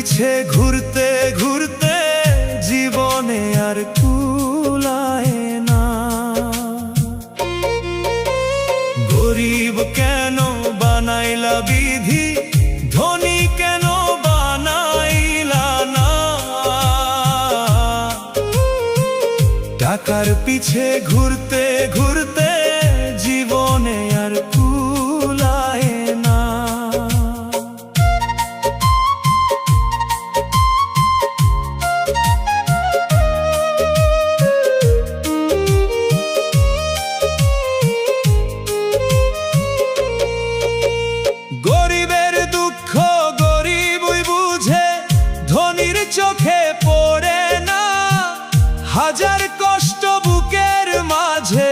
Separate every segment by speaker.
Speaker 1: পিছে ঘুরতে ঘুরতে জীবনে আর কুলায় না। গরিব কেন বানাইলা বিধি, ধনী কেন বানাইলা না। টাকার পিছে ঘুরতে ঘুরতে জীবনে আর কুলায় না। গরিবের দুঃখ গরিবই বুঝে, ধনীর চোখে পড়ে না। হাজার কষ্ট বুকের মাঝে,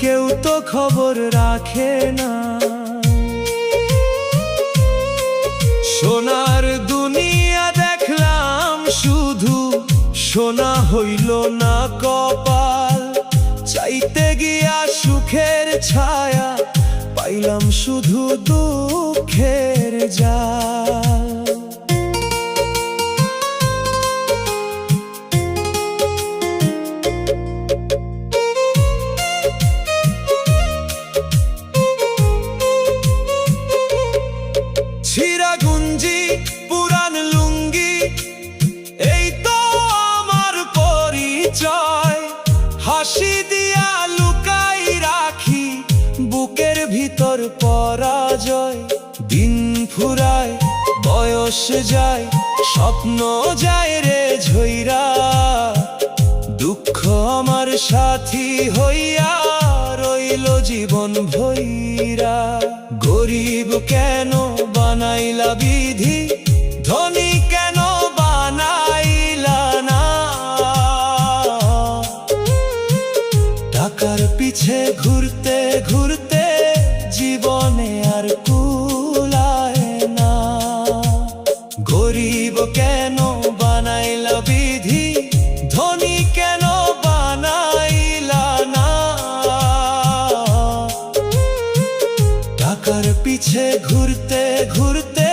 Speaker 1: কেউ তো খবর রাখে না। সোনার দুনিয়া দেখলাম শুধু, সোনা হইল না কপাল। চাইতে গিয়া সুখের ছায়া, পাইলাম শুধু দুঃখের জাল। ছিঁড়া গুঞ্জি পুরান লুঙ্গি, এই তো আমার পরিচয়। হাসি দিয়া লুকাই রাখি বুকের ভিতর পরাজয়। দিন ফুরায় বয়স যায়, স্বপ্ন যায় রে ঝইরা। দুঃখ আমার সাথী হইয়া রইল জীবন ভইরা। গরিব কেন বানাইলা বিধি, ধনী কেন বানাইলা না। টাকার পিছে ঘুরতে ঘুরতে জীবনে আর কুলায় না। গরিব কেন বানাইলা বিধি, ধনী কেন বানাইলা না। টাকার পিছে ঘুরতে ঘুরতে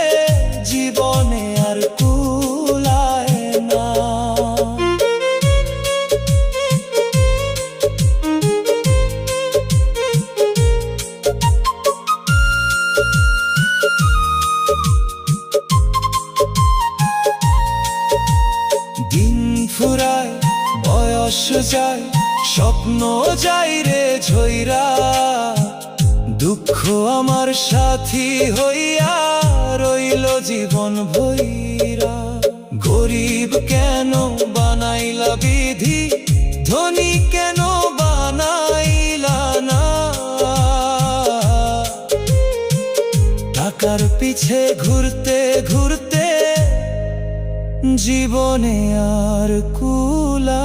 Speaker 1: জীবনে আর কুলায় না। দিন ফুরায় বয়স যায়, স্বপ্ন যায় রে ঝইরা। দুঃখ আমার সাথী হইয়া রইল জীবন ভইরা। গরিব কেন বানাইলা বিধি, ধনী কেন বানাইলা না। টাকার পিছে ঘুরতে ঘুরতে জীবনে আর কুলা